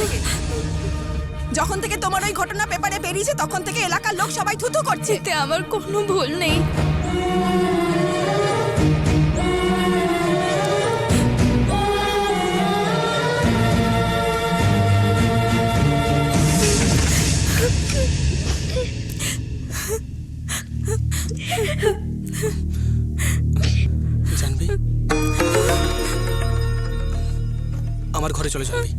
থেকে। যখন থেকে তোমার ওই ঘটনা পেপারে বেরিয়েছে তখন থেকে এলাকার লোক সবাই থুথু করছে। এতে আমার কোনো ভুল নেই। জানবি, আমার ঘরে চলে যাবি।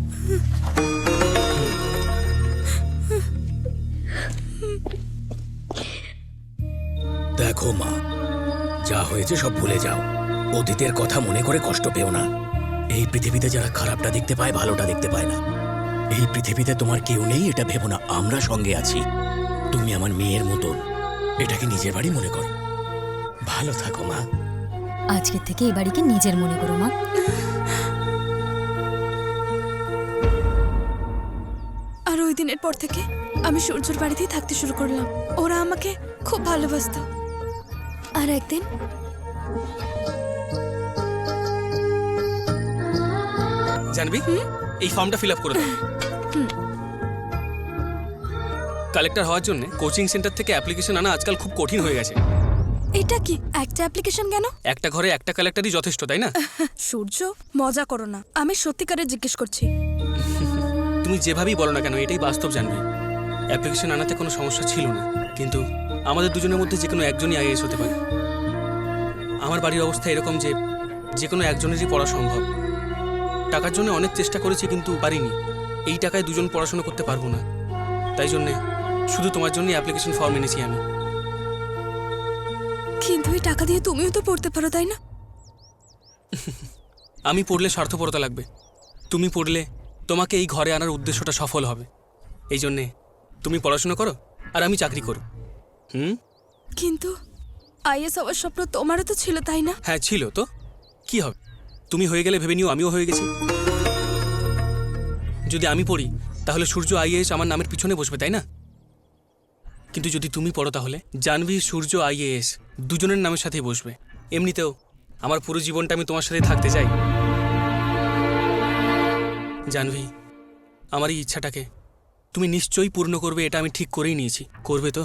দেখো মা, যা হয়েছে সব ভুলে যাও। অতীতের কথা মনে করে কষ্ট পেও না। এই পৃথিবীতে যারা খারাপটা দেখতে পায়, ভালোটা দেখতে পায় না। এই পৃথিবীতে তোমার কেউ নেই এটা ভেবো না, আমরা সঙ্গে আছি। তুমি আমার মেয়ের মতন, এটাকে নিজের বাড়ি মনে করো। ভালো থাকো মা। আজকের থেকে এই বাড়িকে নিজের মনে করো মা। আর ওই দিনের পর থেকে আমি সূর্যর বাড়িতেই থাকতে শুরু করলাম। ওরা আমাকে খুব ভালোবাসতো। আর একদিন জানবি, এই ফর্মটা ফিল আপ করে দাও। কালেক্টর হওয়ার জন্য কোচিং সেন্টার থেকে অ্যাপ্লিকেশন আনা আজকাল খুব কঠিন হয়ে গেছে। এটা কি একটা অ্যাপ্লিকেশন কেন? একটা ঘরে একটা কালেক্টরই যথেষ্ট, তাই না? সূর্য, মজা করো না। আমি সত্যিকারে জিজ্ঞেস করছি। তুমি যেভাবেই বলো না কেন, এটাই বাস্তব। জানবি, অ্যাপ্লিকেশন আনাতে কোনো সমস্যা ছিল না, কিন্তু আমাদের দুজনের মধ্যে যে কোনো একজনই আইএএস হতে পারে। আমার বাড়ির অবস্থা এরকম যে যে কোনো একজনেরই পড়া সম্ভব। টাকার জন্য অনেক চেষ্টা করেছি কিন্তু পারিনি। এই টাকায় দুজন পড়াশোনা করতে পারবো না, তাই জন্যে শুধু তোমার জন্যই অ্যাপ্লিকেশন ফর্ম এনেছি আমি। কিন্তু এই টাকা দিয়ে তুমিও তো পড়তে পারো, তাই না? আমি পড়লে স্বার্থপরতা লাগবে, তুমি পড়লে তোমাকে এই ঘরে আনার উদ্দেশ্যটা সফল হবে। এই জন্যে তুমি পড়াশোনা করো আর আমি চাকরি করব। কিন্তু আইএস হওয়ার স্বপ্ন তোমারও তো ছিল, তাই না? হ্যাঁ ছিল তো, কি হবে? তুমি হয়ে গেলে ভেবে নিও আমিও হয়ে গেছি। যদি আমি পড়ি তাহলে সূর্য আইএএস আমার নামের পিছনে বসবে, তাই না? কিন্তু যদি তুমি পড়ো তাহলে জানবি সূর্য আইএএস দুজনের নামের সাথেই বসবে। এমনিতেও আমার পুরো জীবনটা আমি তোমার সাথে থাকতে চাই। জানবি, আমার এই ইচ্ছাটাকে তুমি নিশ্চয়ই পূর্ণ করবে, এটা আমি ঠিক করেই নিয়েছি। করবে তো?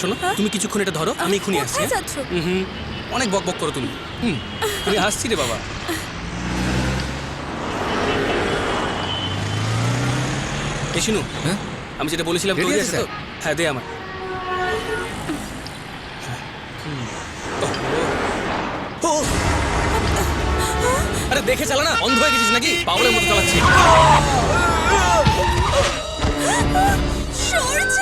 শোনো, তুমি কিছুক্ষণ এটা ধরো, আমি এক্ষুনি আসছি। কোথায় যাচ্ছ? অনেক বক বক করো তুমি। আমি আসছি রে বাবা। এ শুনু, হ্যাঁ? আমি যেটা বলেছিলাম Ready তৈরি আছে, আছে তো? হ্যাঁ দে আমার। আরে দেখে চালা না, অন্ধ হয়ে গেছিস নাকি? পাগলের মতো চালাচ্ছি। সূর্য!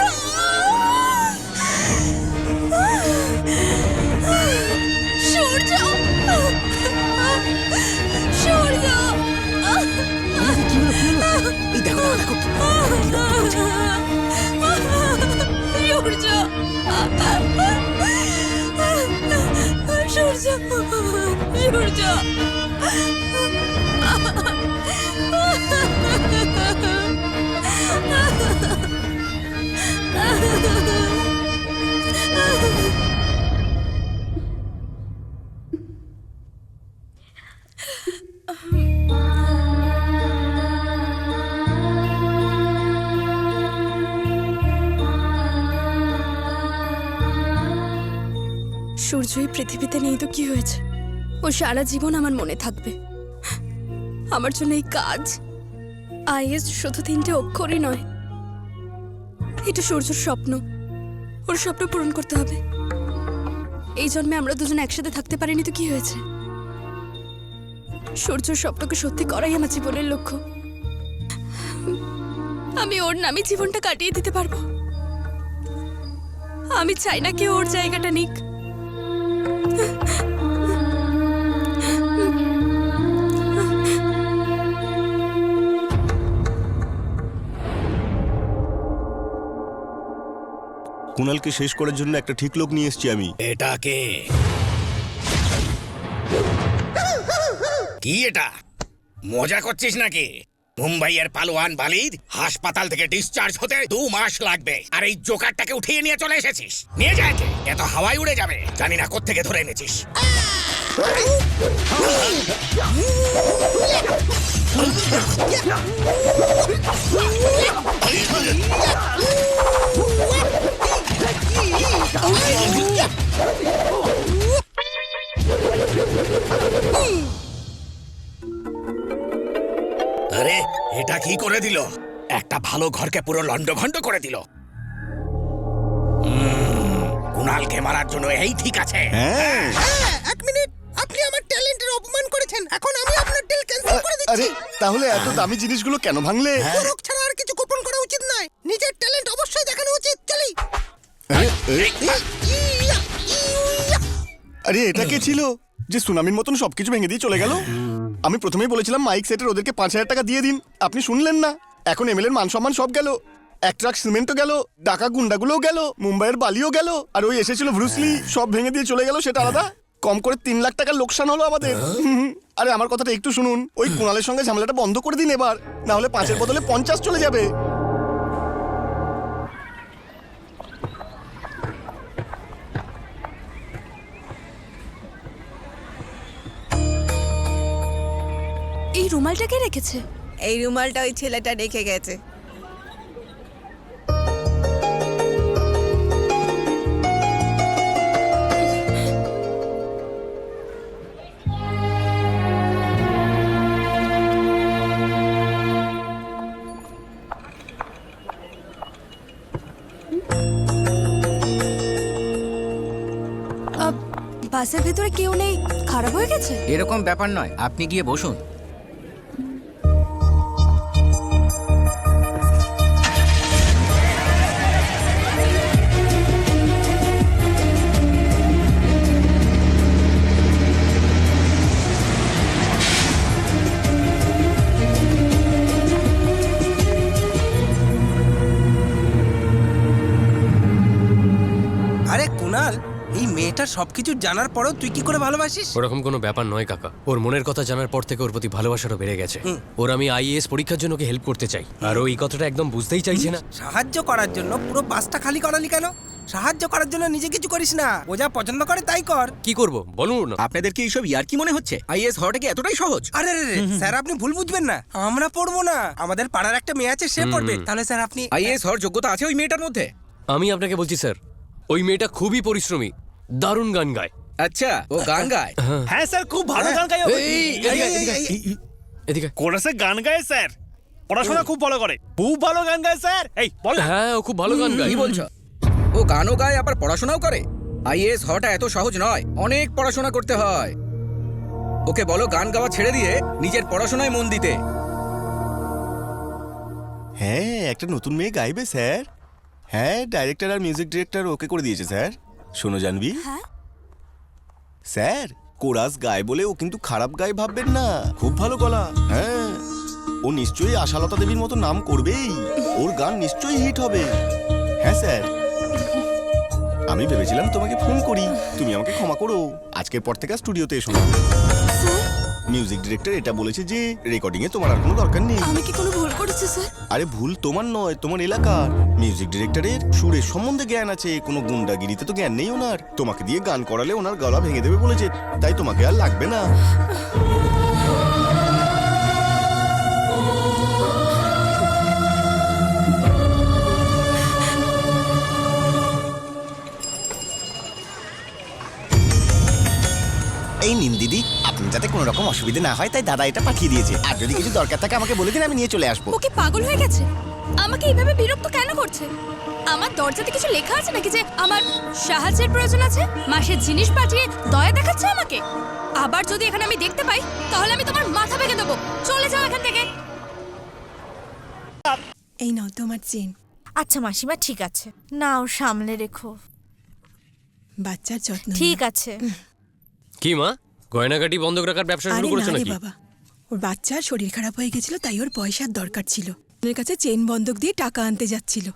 সূর্য! সূর্য! এই দেখো দেখো দেখো, সূর্য! সূর্য! সূর্য! সূর্য এই পৃথিবীতে নেই তো কি হয়েছে? ও সারা জীবন আমার মনে থাকবে। আমার জন্য এই কাজ, আইএস শুধু 3টে অক্ষরই নয়, এটা সূর্যর স্বপ্ন। ওর স্বপ্ন পূরণ করতে হবে। এই জন্মে আমরা দুজন একসাথে থাকতে পারিনি তো কি হয়েছে? সূর্যর স্বপ্নকে সত্যি করাই আমার জীবনের লক্ষ্য। আমি ওর নামে জীবনটা কাটিয়ে দিতে পারবো। আমি চাই না কেউ ওর জায়গাটা নিক। কুণালকে শেষ করার জন্য একটা ঠিক লোক নিয়ে এসেছি আমি। এটা কে? কি এটা? মজা করছিস নাকি? মুম্বাইয়ের পালোয়ান বালিদ হাসপাতাল থেকে ডিসচার্জ হতে 2 মাস লাগবে, আর এই জোকারটাকে উঠিয়ে নিয়ে চলে এসেছিস। নিয়ে যায় কে? এত হাওয়ায় উড়ে যাবে। জানি না কোত্থেকে ধরে এনেছিস। আরে এটা কি করে দিল? একটা ভালো ঘরকে পুরো লন্ডভন্ড করে দিল। কুণালকে মারার জন্য এই ঠিক আছে। হ্যাঁ, এক মিনিট, আপনি আমার ট্যালেন্টের অপমান করেছেন, এখন আমি আপনার ডিল ক্যান্সেল করে দিচ্ছি। আরে তাহলে এত দামি জিনিসগুলো কেন ভাঙলে? পরখ ছাড়া আর কিছু গোপন করা উচিত নয়, নিজের ট্যালেন্ট অবশ্যই দেখানো উচিত। চলি। আরে, আরে এটা কে ছিল যে সুনামির মতন সবকিছু ভেঙে দিয়ে চলে গেল? আমি প্রথমেই বলেছিলাম মাইক সেটের ওদেরকে 5,000 টাকা দিয়ে দিন, আপনি শুনলেন না। এখন এমএলএর মান সম্মান সব গেল, এক ট্রাক সিমেন্টও গেল, ডাকা গুন্ডাগুলোও গেল, মুম্বাইয়ের বালিও গেল, আর ওই এসেছিল ব্রুসলি, সব ভেঙে দিয়ে চলে গেল। সেটা আলাদা, কম করে 3 লাখ টাকার লোকসান হলো আমাদের। আরে আমার কথাটা একটু শুনুন, ওই কুণালের সঙ্গে ঝামেলাটা বন্ধ করে দিন এবার, না হলে 5-এর বদলে 50 চলে যাবে। এই রুমালটা কে রেখেছে? এই রুমালটা ওই ছেলেটা রেখে গেছে। বাসের ভেতরে কেউ নেই, খারাপ হয়ে গেছে? এরকম ব্যাপার নয়, আপনি গিয়ে বসুন। আরে কুণাল, এই মেয়েটার সবকিছু জানার পরেও তুই কি করে ভালোবাসিস? ওরকম কোনো ব্যাপার নয় কাকা। ওর মনের কথা জানার পর থেকে ওর প্রতি ভালোবাসাটা বেড়ে গেছে। ওর আমি আইএএস পরীক্ষার জন্য ওকে হেল্প করতে চাই, আর ও এই কথাটা একদম বুঝতেই চাইছে না। সাহায্য করার জন্য পুরো বাসটা খালি করালি কেন? সাহায্য করার জন্য নিজে কিছু করিস না, ও যা পছন্দ করে তাই কর। কি করব বলুন না। আপনাদের কি এইসব ইয়ার কি মনে হচ্ছে? আইএস হওয়াটা কি এতটাই সহজ? আরে রে রে, স্যার আপনি ভুল বুঝবেন না, আমরা পড়বো না, আমাদের পাড়ার একটা মেয়ে আছে, সে পড়বে। তাহলে স্যার আপনি আইএস হওয়ার যোগ্যতা আছে ওই মেয়েটার মধ্যে? আমি আপনাকে বলছি স্যার, ওই মেয়েটা খুবই পরিশ্রমী, দারুণ গান গায়। আচ্ছা, ও গান গায়? হ্যাঁ স্যার, খুব ভালো গান গায়। এদিকে। কোরাসে গান গায় স্যার, পড়াশোনা খুব ভালো করে, খুব ভালো গান গায় স্যার। এই বল। হ্যাঁ, ও খুব ভালো গান গায়। কি বলছো? ও গানও গায় আবার পড়াশোনাও করে? আইএস হওয়াটা এত সহজ নয়, অনেক পড়াশোনা করতে হয়। ওকে বলো গান গাওয়া ছেড়ে দিয়ে নিজের পড়াশোনায় মন দিতে। হ্যাঁ, একটা নতুন মেয়ে গাইবে স্যার। হ্যাঁ, ডাইরেক্টর আর মিউজিক ডিরেক্টর ওকে করে দিয়েছে স্যার। শোনো জানবি, স্যার কোরাস গায় বলে ও কিন্তু খারাপ গায় ভাববেন না, খুব ভালো গলা। হ্যাঁ, ও নিশ্চয়ই আশালতা দেবীর মতো নাম করবেই, ওর গান নিশ্চয়ই হিট হবে। হ্যাঁ স্যার, আমি ভেবেছিলাম তোমাকে ফোন করি, তুমি আমাকে ক্ষমা করো। আজকের পর থেকে স্টুডিওতে এসো না। মিউজিক ডিরেক্টর এটা বলেছে যে রেকর্ডিং এ তোমার আর কোনো দরকার নেই। আমি কি কোনো ভুল করেছি স্যার? আরে ভুল তোমার নয়, তোমার এলাকার। মিউজিক ডিরেক্টরের সুরের সম্বন্ধে জ্ঞান আছে, কোনো গুন্ডাগিরিতে তো জ্ঞান নেই ওনার। তোমাকে দিয়ে গান করালে ওনার গলা ভেঙে দেবে বলেছে, তাই তোমাকে আর লাগবে না। এই নিন দিদি, আপনি যাতে কোনো রকম অসুবিধা না হয় তাই দাদা এটা পাঠিয়ে দিয়েছে। আর যদি কিছু দরকার থাকে আমাকে বলে দিন, আমি নিয়ে চলে আসবো। ও কি পাগল হয়ে গেছে? আমাকে এইভাবে বিরক্ত কেন করছে? আমার দরজাতে কিছু লেখা আছে নাকি যে আমার সাহায্যের প্রয়োজন আছে? মাসের জিনিস পাঠিয়ে দয়া দেখাচ্ছে আমাকে। আবার যদি এখানে আমি দেখতে পাই তাহলে আমি তোমার মাথা ভেঙে দেবো। চলে যাও এখান থেকে। এই নাও তোমার চেন। আচ্ছা মাসিমা, ঠিক আছে, নাও সামলে রেখো। বাচ্চার যত্ন ঠিক আছে। কি মা, গয়নাগাটি বন্ধক রাখার ব্যবসা শুরু আরে করেছো না রে নাকি? বাবা, ওর বাচ্চার শরীর খারাপ হয়ে গেছিল, তাই ওর পয়সার দরকার ছিল। ওদের কাছে চেন বন্ধক দিয়ে টাকা আনতে যাচ্ছিল।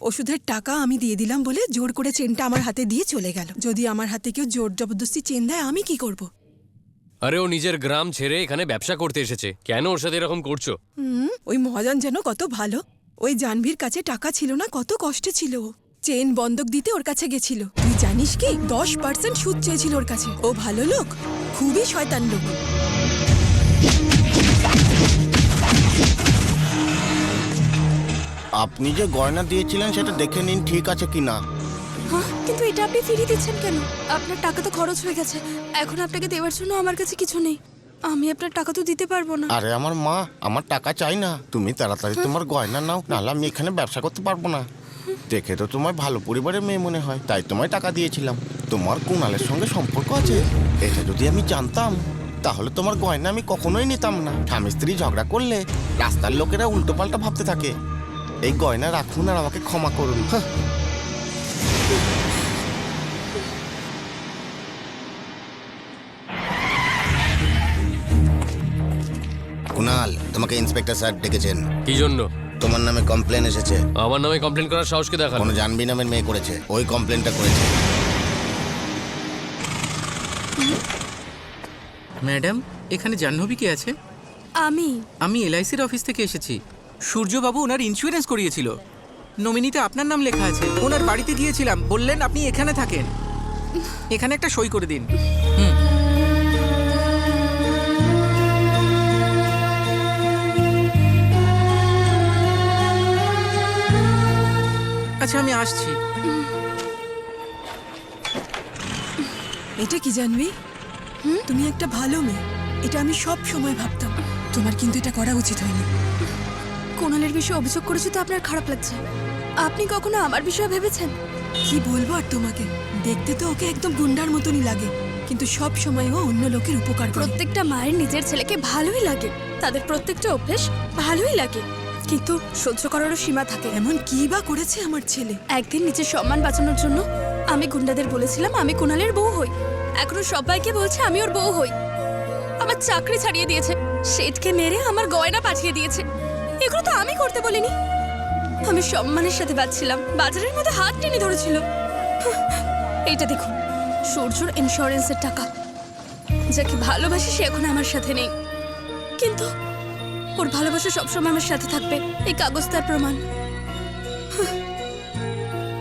ওষুধের টাকা আমি দিয়ে দিলাম বলে জোর করে চেনটা আমার হাতে দিয়ে চলে গেল। যদি আমার হাতে কেউ জোর জবরদস্তি চেন দেয় আমি কি করব? আরে ও নিজের গ্রাম ছেড়ে এখানে ব্যবসা করতে এসেছে, কেন ওর সাথে এরকম করছো? ওই মহাজন যেন কত ভালো। ওই জাহ্নবীর কাছে টাকা ছিল না, কত কষ্টে ছিল ও। চেন বন্ধক দিতে ওর কাছে গেছিল। তুই জানিস কি, 10% সুদ চেয়েছিল ওর কাছে। ও ভালো লোক, খুবই শয়তান লোক। আপনি যে গয়না দিয়েছিলেন সেটা দেখে নিন ঠিক আছে কিনা। হ্যাঁ, কিন্তু এটা আপনি ফিরিয়ে দিচ্ছেন কেন? আপনার টাকা তো খরচ হয়ে গেছে, এখন আপনাকে দেওয়ার জন্য আমার কাছে কিছু নেই। আমি আপনার টাকা তো দিতে পারবো না। আরে আমার মা, আমার টাকা চাই না। তুমি তাড়াতাড়ি তোমার গয়না নাও, নাহলে আমি এখানে ব্যবসা করতে পারবো না। দেখে তো তোমার ভালো পরিবারের মেয়ে মনে হয়, তাই তোমায় টাকা দিয়েছিলাম। তোমার কুণালের সঙ্গে সম্পর্ক আছে, এটা যদি আমি জানতাম তাহলে তোমার গয়না আমি কখনোই নিতাম না। স্বামী স্ত্রী ঝগড়া করলে রাস্তার লোকেরা উল্টোপাল্টা ভাবতে থাকে। এই গয়না রাখুন আর আমাকে ক্ষমা করুন। কুণাল, তোমাকে ইন্সপেক্টর স্যার ডেকেছেন। কি জন্য? তোমার নামে কমপ্লেন এসেছে। আমার নামে কমপ্লেন করার সাহসকে দেখালো? কোনো জাহ্নবী নামের মেয়ে করেছে, ওই কমপ্লেনটা করেছে। ম্যাডাম, এখানে জাহ্নবী কে আছে? আমি এলআইসির অফিস থেকে এসেছি। সূর্যবাবু ওনার ইন্স্যুরেন্স করিয়েছিল, নমিনিতে আপনার নাম লেখা আছে। ওনার বাড়িতে গিয়েছিলাম, বললেন আপনি এখানে থাকেন। এখানে একটা সই করে দিন। আচ্ছা, আমি আসছি। এটা কি জানবি? তুমি একটা ভালো মেয়ে, এটা আমি সব সময় ভাবতাম। তোমার কিন্তু এটা করা উচিত হয়নি। কোণালের বিষয়ে অভিযোগ করেছি তো আপনার খারাপ লাগছে? আপনি কখনো আমার বিষয়ে ভেবেছেন? কি বলবো আর তোমাকে, দেখতে তো ওকে একদম গুন্ডার মতনই লাগে, কিন্তু সব সময় ও অন্য লোকের উপকার করে। প্রত্যেকটা মায়ের নিজের ছেলেকে ভালোই লাগে, তাদের প্রত্যেকটা অভ্যেস ভালোই লাগে, কিন্তু সহ্য করারও সীমা থাকে। এমন কি বা করেছে আমার ছেলে? একদিন নিজের সম্মান বাঁচানোর জন্য আমি গুন্ডাদের বলেছিলাম আমি কুণালের বউ হই। এখনো সবাইকে বলছে আমি ওর বউ হই। আমার চাকরি ছাড়িয়ে দিয়েছে, শেঠকে মেরে আমার গয়না পাঠিয়ে দিয়েছে। এগুলো তো আমি করতে বলিনি। আমি সম্মানের সাথে বাঁচছিলাম, বাজারের মধ্যে হাত টেনে ধরেছিল। এইটা দেখুন, সূর্যর ইন্স্যুরেন্সের টাকা। যাকে ভালোবাসি সে এখন আমার সাথে নেই, কিন্তু ওর ভালোবাসা সবসময় আমার সাথে থাকবে, এই কাগজ তার প্রমাণ।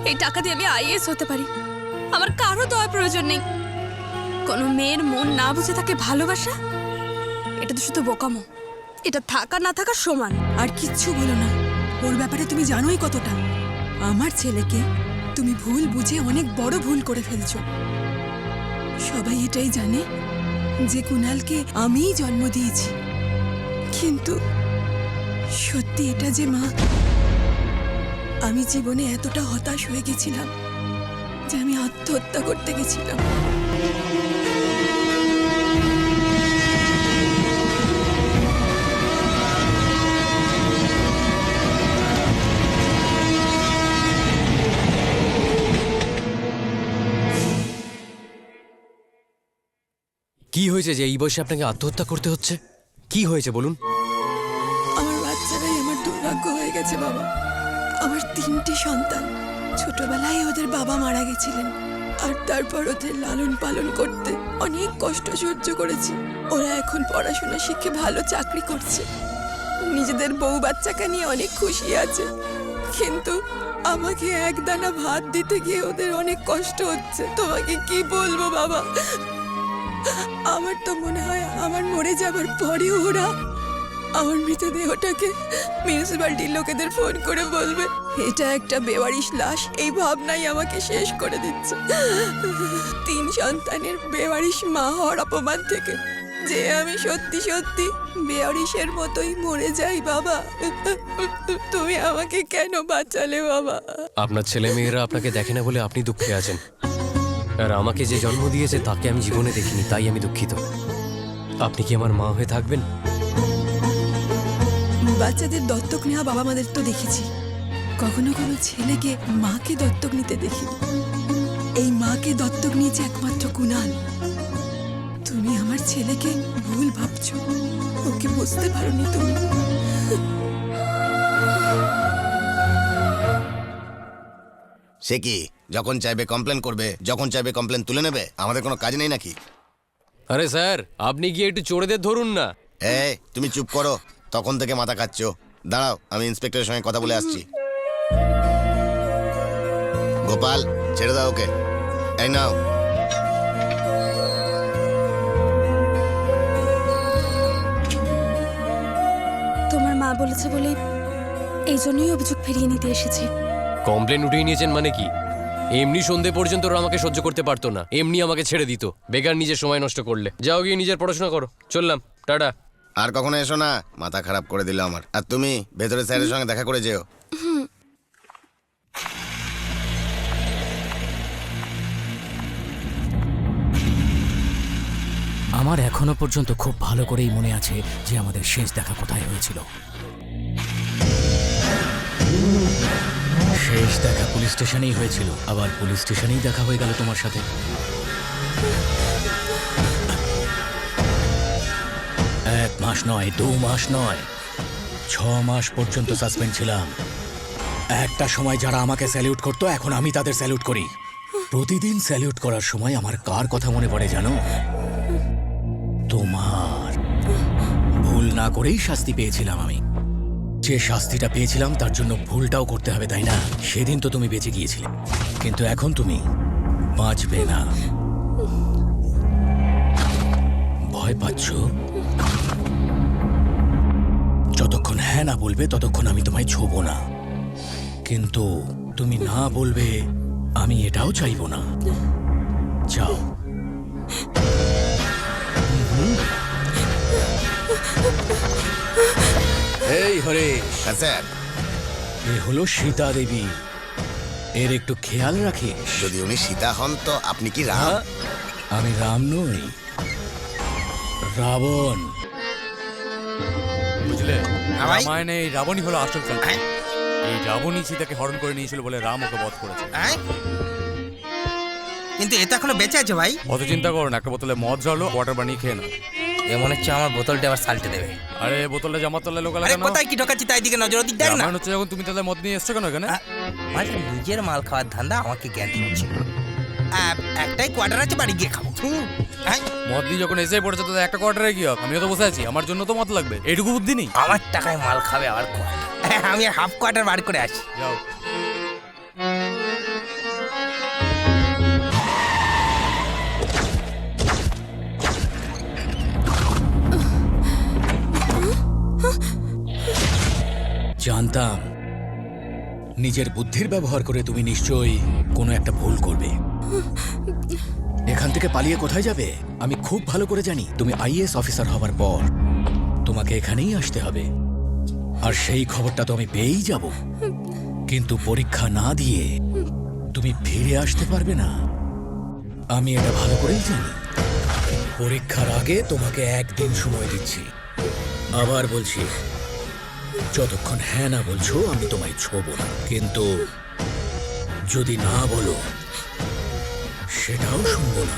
এই টাকা দিয়ে আমি আইএস হতে পারি, আমার কারো দয়া প্রয়োজন নেই। কোনো মেয়ের মন না বুঝে তাকে ভালোবাসা, এটা তো শুধু বোকামো। এটা থাকা না থাকা সমান। আর কিচ্ছু বলো না, ওর ব্যাপারে তুমি জানোই কতটা। আমার ছেলেকে তুমি ভুল বুঝে অনেক বড় ভুল করে ফেলছো। সবাই এটাই জানে যে কুণালকে আমিই জন্ম দিয়েছি, কিন্তু সত্যি এটা যে মা, আমি জীবনে এতটা হতাশ হয়ে গেছিলাম যে আমি আত্মহত্যা করতে গেছিলাম। কি হয়েছে যে এই বয়সে আপনাকে আত্মহত্যা করতে হচ্ছে? কি হয়েছে বলুন? আমার বাচ্চারাই আমার দুর্ভাগ্য হয়ে গেছে বাবা। আমার 3টে সন্তান, ছোটবেলায় ওদের বাবা মারা গেছিলেন, আর তারপর ওদের লালন পালন করতে অনেক কষ্ট সহ্য করেছি। ওরা এখন পড়াশোনা শিখে ভালো চাকরি করছে, নিজেদের বউ বাচ্চাকে নিয়ে অনেক খুশি আছে, কিন্তু আমাকে এক দানা ভাত দিতে গিয়ে ওদের অনেক কষ্ট হচ্ছে। তোমাকে কি বলবো বাবা, আমার তো মনে হয় আমার মরে যাবার পরেও ওরা আমার মৃতদেহটাকে মিউনিসিপ্যালিটির লোকেদের ফোন করে বলবে এটা একটা বেওয়ারিশ লাশ। এই ভাবনাই আমাকে শেষ করে দিচ্ছে। 3 সন্তানের বেওয়ারিশ মা হওয়ার অপমান থেকে যে আমি সত্যি সত্যি বেওয়ারিশের মতোই মরে যাই বাবা। তুমি আমাকে কেন বাঁচালে বাবা? আপনার ছেলে মেয়েরা আপনাকে দেখে না বলে আপনি দুঃখে আছেন, আর আমাকে যে জন্ম দিয়েছে তাকে আমি জীবনে দেখিনি, তাই আমি দুঃখিত। আপনি কি আমার মা হয়ে থাকবেন? বাচ্চাদের দত্তক নেওয়া বাবা মাদের তো দেখেছি, কখনো কোনো ছেলেকে মাকে দত্তক নিতে দেখিনি। এই মাকে দত্তক নিয়েছে একমাত্র কুনাল। তুমি আমার ছেলেকে ভুল ভাবছো, ওকে বুঝতে পারোনি তুমি। সে কি যখন চাইবে কমপ্লেন করবে, যখন চাইবে কমপ্লেন তুলে নেবে? আমাদের কোনো কাজ নেই নাকি? আরে স্যার, আপনি গিয়ে একটু চোরেদের ধরুন না। এই তুমি চুপ করো, তখন থেকে মাথা খাচ্ছো। দাঁড়াও, আমি ইন্সপেক্টরের সঙ্গে কথা বলে আসছি। গোপাল, ছেড়ে দাও ওকে। এই নাও। তোমার মা বলেছে বলেই এই জন্যই অভিযোগ ফিরিয়ে নিতে এসেছি। কমপ্লেন উঠিয়ে নিয়েছেন মানে কি? এমনি সন্ধে পর্যন্ত ওরা আমাকে সহ্য করতে পারতো না, এমনি আমাকে ছেড়ে দিত বেকার নিজের সময় নষ্ট করলে। যাও গিয়ে নিজের পড়াশোনা করো, চললাম, টাটা। আর কখনো এসো না, মাথা খারাপ করে দিল আমার। আর তুমি ভেতরে স্যারের সঙ্গে দেখা করে যেও। আমার এখনো পর্যন্ত খুব ভালো করেই মনে আছে যে আমাদের শেষ দেখা কোথায় হয়েছিল। শেষ দেখা পুলিশ স্টেশনেই হয়েছিল, আবার পুলিশ স্টেশনেই দেখা হয়ে গেল তোমার সাথে। এক মাস নয়, 2 মাস নয়, 6 মাস পর্যন্ত সাসপেন্ড ছিলাম। একটা সময় যারা আমাকে স্যালিউট করতো, এখন আমি তাদের স্যালিউট করি। প্রতিদিন স্যালিউট করার সময় আমার কার কথা মনে পড়ে জানো? তোমার। ভুল না করেই শাস্তি পেয়েছিলাম আমি। যে শাস্তিটা পেয়েছিলাম তার জন্য ভুলটাও করতে হবে, তাই না? সেদিন তো তুমি বেঁচে গিয়েছিলে, কিন্তু এখন তুমি বাঁচবে না। ভয় পাচ্ছ? যতক্ষণ হ্যাঁ না বলবে ততক্ষণ আমি তোমায় ছোবো না, কিন্তু তুমি না বলবে আমি এটাও চাইবো না। যাও। এই হরেশ, হ্যাঁ স্যার। এ হলো সীতা দেবী, এর একটু খেয়াল রাখিস। যদি উনি সীতা হন তো আপনি কি রাম? হ্যাঁ, আমি রাম নই, রাবণ। বুঝলে, ভাই? রামায়ণে এই রাবণই হলো আসল কাল্পনিক। এই রাবণই সীতাকে হরণ করে নিয়েছিল বলে রাম ওকে বধ করেছে। কিন্তু এটা এখনো বেঁচে আছে ভাই। অত চিন্তা করো না, একটা বোতলে মদ ঝালো, ওয়াটার বানিয়ে খেয়ে নাও। এ মনে হচ্ছে আমার বোতলটা আবার সাল্টে দেবে। আরে বোতলে জামার তলে লোক আরে কোথায় কি ঢোকাচ্ছি তাই দিকে নজর দিক দেখ না। রামায়ণ হচ্ছে যখন তুমি তাহলে মদ নিয়ে এসছো কেন এখানে? মানে নিজের মাল খাওয়ার ধান্দা আমাকে জ্ঞান দিচ্ছে। একটাই কোয়ার্টার আছে, বাড়ি গিয়ে খাবো। মদ দিয়ে যখন এসে পড়েছে তো একটা কোয়ার্টারে কি হবে? আমিও তো বসে আছি, আমার জন্য তো মদ লাগবে, এইটুকু বুদ্ধি নেই? আমার টাকায় মাল খাবে আবার কোয়ার্টার। আমি হাফ কোয়ার্টার বার করে আসি। যাও। জানতাম নিজের বুদ্ধির ব্যবহার করে তুমি নিশ্চয়ই কোনো একটা ভুল করবে। এখান থেকে পালিয়ে কোথায় যাবে আমি খুব ভালো করে জানি। তুমি আইএএস অফিসার হবার পর তোমাকে এখানেই আসতে হবে, আর সেই খবরটা তো আমি পেয়েই যাব। কিন্তু পরীক্ষা না দিয়ে তুমি ফিরে আসতে পারবে না, আমি এটা ভালো করেই জানি। পরীক্ষার আগে তোমাকে 1 দিন সময় দিচ্ছি। আবার বলছি, যতক্ষণ হ্যাঁ না বলছো আমি তোমায় ছোবো না, কিন্তু যদি না বলো সেটাও শুনবো না।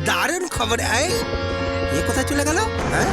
দারুণ খবর। এ কোথায় চলে গেল? হ্যাঁ,